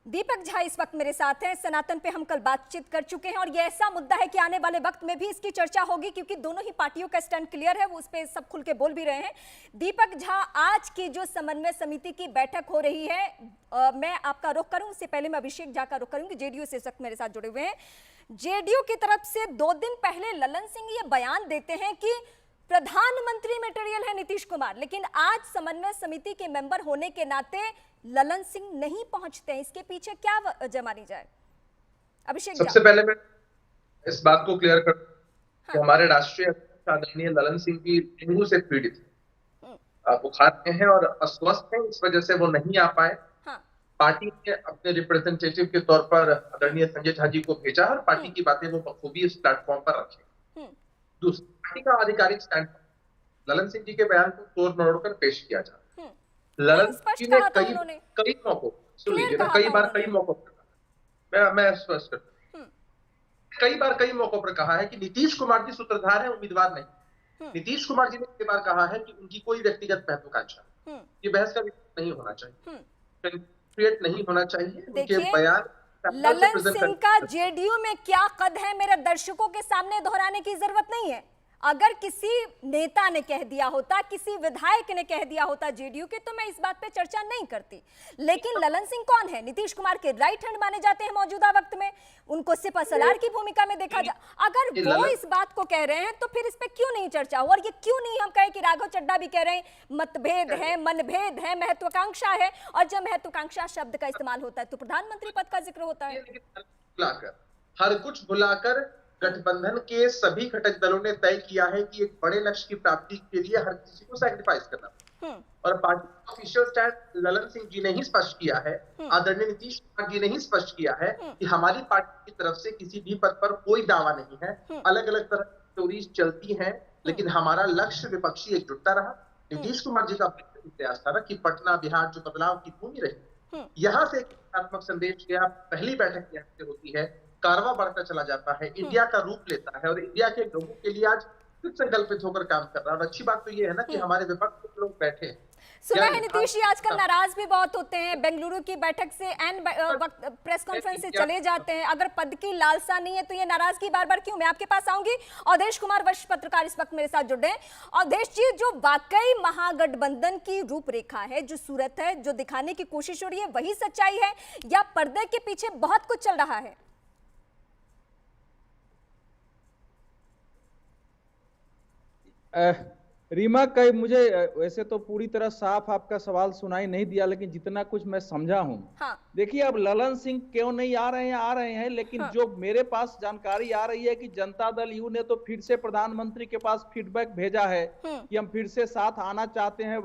दीपक झा इस वक्त मेरे साथ हैं। सनातन पे हम कल बातचीत कर चुके हैं और ये ऐसा मुद्दा है कि आने वाले वक्त में भी इसकी चर्चा होगी, क्योंकि दोनों ही पार्टियों का स्टैंड क्लियर है, वो उस पे सब खुल के बोल भी रहे हैं। दीपक झा, आज की जो समन्वय समिति की बैठक हो रही है, मैं आपका रुख करूं उससे पहले मैं अभिषेक झा का रुख करूंगी। जेडीयू से इस वक्त मेरे साथ जुड़े हुए हैं। जेडीयू की तरफ से 2 दिन पहले ललन सिंह ये बयान देते हैं कि प्रधानमंत्री मटेरियल है नीतीश कुमार, लेकिन आज समन्वय समिति के मेंबर होने के नाते ललन सिंह नहीं पहुंचते हैं। इसके पीछे क्या वजह मानी जाए? अभिषेक, सबसे पहले मैं इस बात को क्लियर कर कि हाँ। हमारे राष्ट्रीय अध्यक्ष आदरणीय ललन सिंह की डेंगू से पीड़ित है, बुखार में है और अस्वस्थ है, इस वजह से वो नहीं आ पाए। हाँ। पार्टी ने अपने रिप्रेजेंटेटिव के तौर पर आदरणीय संजय झा जी को भेजा और पार्टी की बातें वो बखूबी इस प्लेटफॉर्म पर रखे। दूसरी पार्टी का आधिकारिक स्टैंड ललन सिंह जी के बयान को तोड़ मरोड़ कर पेश किया जा रहा है। ललन सिंह जी ने कई मौकों, सुन लीजिए ना, कई मौकों पर मैं स्पष्ट करता हूं, कई बार कई मौकों पर कहा है कि नीतीश कुमार जी सूत्रधार है, उम्मीदवार नहीं। नीतीश कुमार जी ने कई बार कहा है कि उनकी कोई व्यक्तिगत महत्वाकांक्षा, ये बहस का विषय नहीं होना चाहिए, क्रिएट नहीं होना चाहिए। उनके बयान ललन सिंह का जेडीयू में क्या कद है, मेरे दर्शकों के सामने दोहराने की जरूरत नहीं है। अगर किसी नेता ने कह दिया होता, किसी विधायक ने कह दिया होता जेडीयू के, तो मैं इस बात पे चर्चा नहीं करती। लेकिन ललन सिंह कौन है? नीतीश कुमार के राइट हैंड माने जाते हैं मौजूदा वक्त में, उनको सिपा सलार की भूमिका में देखा जा। अगर वो इस बात को कह रहे हैं तो फिर इस पे क्यों नहीं चर्चा हो? और ये क्यों नहीं हम कहें कि राघव चड्ढा भी कह रहे हैं मतभेद है, मनभेद है, महत्वाकांक्षा है, और जब महत्वाकांक्षा शब्द का इस्तेमाल होता है तो प्रधानमंत्री पद का जिक्र होता है। हर कुछ भुलाकर गठबंधन के सभी घटक दलों ने तय किया है कि एक बड़े लक्ष्य की प्राप्ति के लिए हर किसी को सैक्रिफाइस करना। और party official stand Lalan Singh ji ने ही स्पष्ट किया है, आदरणीय नीतीश कुमार जी ने ही स्पष्ट किया है कि हमारी पार्टी की तरफ से किसी भी पद पर कोई दावा नहीं है। अलग अलग तरह की स्टोरीज चलती हैं, लेकिन हमारा लक्ष्य विपक्षी एकजुटता रहा। नीतीश कुमार जी का प्रयास था कि पटना बिहार जो बदलाव की भूमि रही, यहां से एक सकारात्मक संदेश गया। पहली बैठक यहाँ से होती है, कारवा बढ़ता चला जाता है, इंडिया का रूप लेता है और इंडिया के लोगों के लिए आज फिर संकल्पित होकर काम कर रहा है। और अच्छी बात तो ये है ना कि हमारे विपक्ष के लोग बैठे हैं। सुना है नीतीश जी आजकल नाराज भी बहुत होते हैं, बेंगलुरु की बैठक से एंड वक्त प्रेस कॉन्फ्रेंस से चले जाते हैं। अगर पद की लालसा नहीं है तो ये नाराजगी बार बार क्यों? मैं आपके पास आऊंगी। अवधेश कुमार वरिष्ठ पत्रकार इस वक्त मेरे साथ जुड़े हैं। अवधेश जी, जो वाकई महागठबंधन की रूपरेखा है, जो सूरत है, जो दिखाने की कोशिश हो रही है, वही सच्चाई है या पर्दे के पीछे बहुत कुछ चल रहा है? रीमा, कई मुझे वैसे तो पूरी तरह साफ आपका सवाल सुनाई नहीं दिया, लेकिन जितना कुछ मैं समझा हूं। हाँ। देखिए, अब ललन सिंह क्यों नहीं आ रहे हैं, लेकिन हाँ। जो मेरे पास जानकारी आ रही है कि जनता दल यू ने तो फिर से प्रधानमंत्री के पास फीडबैक भेजा है कि हम फिर से साथ आना चाहते हैं,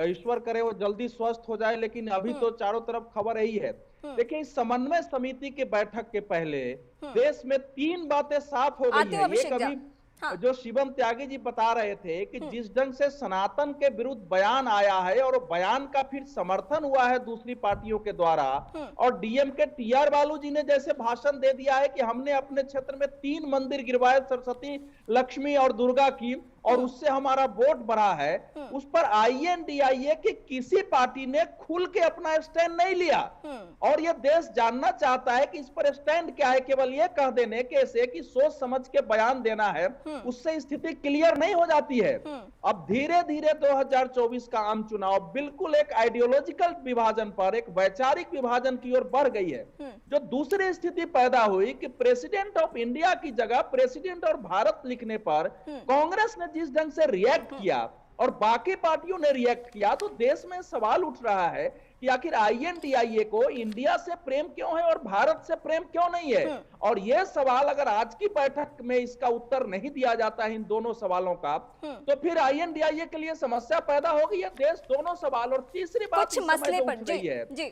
ईश्वर करे वो जल्दी स्वस्थ हो जाए। लेकिन अभी तो चारों तरफ खबर यही है। देखिए, इस समन्वय समिति की बैठक के पहले देश में 3 बातें साफ हो गई है। एक अभी हाँ। जो शिवम त्यागी जी बता रहे थे कि जिस ढंग से सनातन के विरुद्ध बयान आया है और बयान का फिर समर्थन हुआ है दूसरी पार्टियों के द्वारा, और डीएम के टीआर बालू जी ने जैसे भाषण दे दिया है कि हमने अपने क्षेत्र में 3 मंदिर गिरवाए, सरस्वती, लक्ष्मी और दुर्गा की, और उससे हमारा वोट बढ़ा है, उस पर आईएनडीआईए की किसी पार्टी ने खुल के अपना स्टैंड नहीं लिया। और यह देश जानना चाहता है कि इस पर स्टैंड क्या है। केवल यह कह देने कैसे कि सोच समझ के बयान देना है, उससे स्थिति क्लियर नहीं हो जाती है। अब धीरे धीरे 2024 का आम चुनाव बिल्कुल एक आइडियोलॉजिकल विभाजन पर, एक वैचारिक विभाजन की ओर बढ़ गई है। जो दूसरी स्थिति पैदा हुई कि प्रेसिडेंट ऑफ इंडिया की जगह प्रेसिडेंट और भारत लिखने पर कांग्रेस ने जिस ढंग से रिएक्ट किया और बाकी पार्टियों ने रिएक्ट किया, तो देश में सवाल उठ रहा है कि आखिर आईएनडीआईए को इंडिया से प्रेम क्यों है और भारत से प्रेम क्यों नहीं है। और यह सवाल अगर आज की बैठक में इसका उत्तर नहीं दिया जाता है इन दोनों सवालों का, तो फिर आईएनडीआईए के लिए समस्या पैदा होगी। यह देश दोनों सवाल, और तीसरी बात कुछ मसले पर है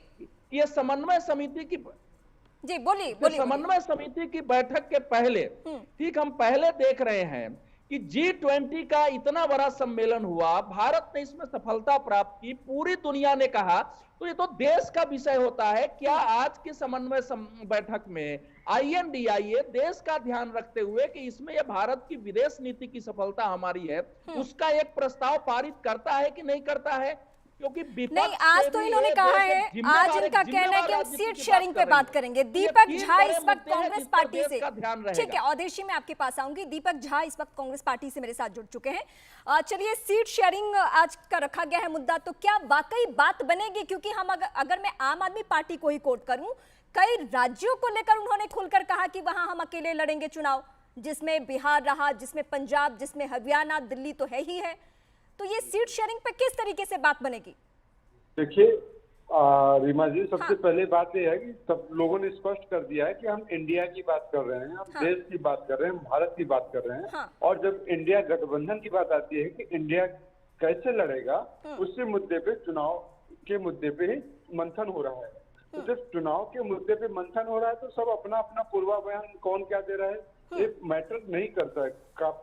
ये समन्वय समिति की बोलिए समन्वय समिति की बैठक के पहले, ठीक, हम पहले देख रहे हैं कि G20 का इतना बड़ा सम्मेलन हुआ, भारत ने इसमें सफलता प्राप्त की, पूरी दुनिया ने कहा, तो ये तो देश का विषय होता है। क्या आज की समन्वय बैठक में आईएनडीआईए देश का ध्यान रखते हुए कि इसमें यह भारत की विदेश नीति की सफलता हमारी है, उसका एक प्रस्ताव पारित करता है कि नहीं करता है? क्योंकि विपक्ष नहीं, आज से तो भी इन्होंने ये कहा देश है, एक आज जिम्मेदार इनका कहना है कि हम राजनीति सीट की शेयरिंग पे बात करेंगे। ये दीपक तीन झा बड़े इस वक्त मुद्दे हैं कांग्रेस जिस पर पार्टी देश से, का ध्यान ठीक है, रहेगा। औदेशी मैं आपके पास आऊंगी। दीपक झा इस वक्त कांग्रेस पार्टी से मेरे साथ जुड़ चुके हैं। चलिए, सीट शेयरिंग आज का रखा गया है मुद्दा, तो क्या वाकई बात बनेगी? क्योंकि हम अगर मैं आम आदमी पार्टी को ही कोट करूं, कई राज्यों को लेकर उन्होंने खुलकर कहा कि वहां हम अकेले लड़ेंगे चुनाव, जिसमें बिहार रहा, जिसमें पंजाब, जिसमें हरियाणा, दिल्ली तो है ही है। तो ये सीट शेयरिंग पे किस तरीके से बात बनेगी? देखिए रीमा जी, सबसे पहले बात यह है कि सब लोगों ने स्पष्ट कर दिया है कि हम इंडिया की बात कर रहे हैं, हम देश की बात कर रहे हैं, हम भारत की बात कर रहे हैं। और जब इंडिया गठबंधन की बात आती है कि इंडिया कैसे लड़ेगा, उसी मुद्दे पे, चुनाव के मुद्दे पे ही मंथन हो रहा है। तो जब चुनाव के मुद्दे पे मंथन हो रहा है तो सब अपना अपना पूर्वाभ्यान कौन क्या दे रहा है ये मैटर नहीं करता है।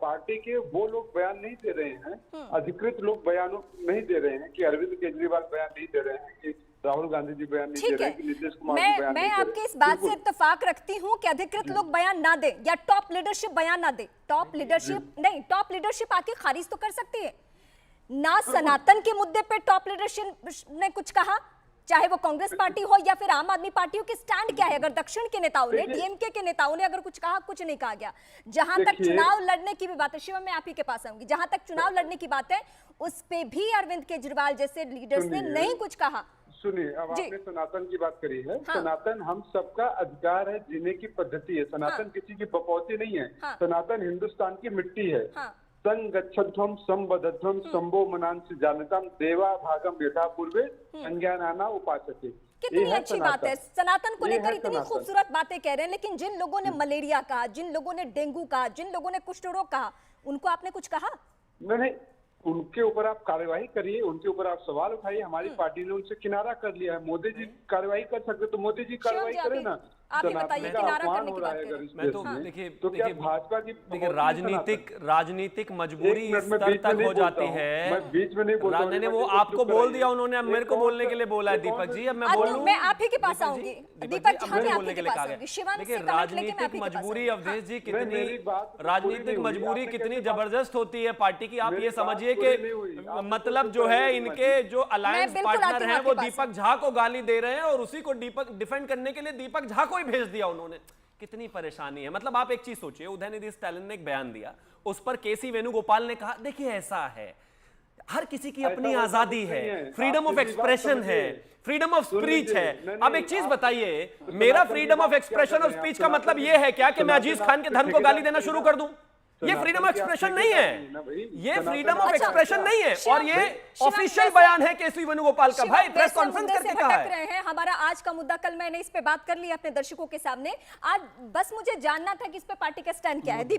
पार्टी के वो लोग बयान नहीं दे रहे हैं, अधिकृत लोग बयान नहीं दे रहे हैं कि अरविंद केजरीवाल बयान नहीं दे रहे हैं, कि राहुल गांधी जी बयान नहीं दे रहे हैं, कि नीतीश कुमार जी बयान नहीं दे रहे हैं। मैं आपके इस बात से इत्तेफाक रखती हूं कि अधिकृत लोग बयान ना दे या टॉप लीडरशिप बयान ना दे। टॉप लीडरशिप नहीं, टॉप लीडरशिप आके खारिज तो कर सकती है ना। सनातन के मुद्दे पे टॉप लीडरशिप ने कुछ कहा, चाहे वो कांग्रेस पार्टी हो या फिर आम आदमी पार्टी हो, कि स्टैंड क्या है? अगर दक्षिण के नेताओं ने, डीएमके के नेताओं ने अगर कुछ कहा, कुछ नहीं कहा गया। जहां तक चुनाव लड़ने की भी बात है, शिवम मैं आप ही के पास आऊंगी, जहां तक चुनाव लड़ने की बात है उस पे भी अरविंद केजरीवाल जैसे लीडर्स ने नहीं कुछ कहा। सुनिए, अब आपने सनातन की बात करी है। सनातन हम सबका अधिकार है, जीने की पद्धति है। सनातन किसी की बपौती नहीं है। सनातन हिंदुस्तान की मिट्टी है। संगच्छध्वम संबद्धध्वम संभो मनांसि जानताम देवा भागम यथा पूर्वे संज्ञानाना उपासते। कितनी अच्छी बात है, सनातन को लेकर इतनी खूबसूरत बातें कह रहे हैं, लेकिन जिन लोगों ने मलेरिया कहा, जिन लोगों ने डेंगू कहा, जिन लोगों ने कुष्ठ रोग कहा, उनको आपने कुछ कहा? नहीं, उनके ऊपर आप कार्यवाही करिए, उनके ऊपर आप सवाल उठाइए। हमारी पार्टी ने उनसे किनारा कर लिया है। मोदी जी कार्रवाई कर सकते तो मोदी जी कार्रवाई करें ना। आप ही बताइए, किनारा करने की बात करें। मैं तो देखिए भाजपा की राजनीतिक मजबूरी इस स्तर तक हो जाती है। मैं बीच में नहीं बोल रहा हूं। वो आपको बोल दिया उन्होंने, अब मेरे को बोलने के लिए बोला है दीपक जी। अब मैं बोलूं, मैं आप ही के पास आऊंगी, दीपक झा, मैं आप ही के पास आऊंगी। शिवानी से कमेंट लेके मैं आप ही के पास मजबूरी अवधेश जी, कितनी राजनीतिक मजबूरी कितनी जबरदस्त होती है पार्टी की। आप ये समझिए कि मतलब जो है, इनके जो अलायंस पार्टनर हैं वो दीपक झा को गाली दे रहे हैं और उसी को डिफेंड करने के लिए दीपक झा को ही भेज दिया उन्होंने। कितनी परेशानी है। मतलब आप एक चीज सोचिए, उदयनिधि स्टालिन ने एक बयान दिया, उस पर केसी वेणुगोपाल ने कहा देखिए ऐसा है, हर किसी की अपनी आजादी है, फ्रीडम ऑफ एक्सप्रेशन है, फ्रीडम ऑफ स्पीच है। अब एक चीज बताइए, मेरा फ्रीडम ऑफ एक्सप्रेशन और स्पीच का मतलब यह है क्या कि मैं अजीज खान के धर्म को गाली देना शुरू कर दूं? ये फ्रीडम ऑफ एक्सप्रेशन नहीं है, ये फ्रीडम ऑफ एक्सप्रेशन नहीं है। और ये ऑफिशियल बयान है केसी वेणुगोपाल का। भाई प्रेस कॉन्फ्रेंस करके कहा है। हमारा आज का मुद्दा, कल मैंने इस पे बात कर ली अपने दर्शकों के सामने, आज बस मुझे जानना था कि इस पे पार्टी का स्टैंड क्या है।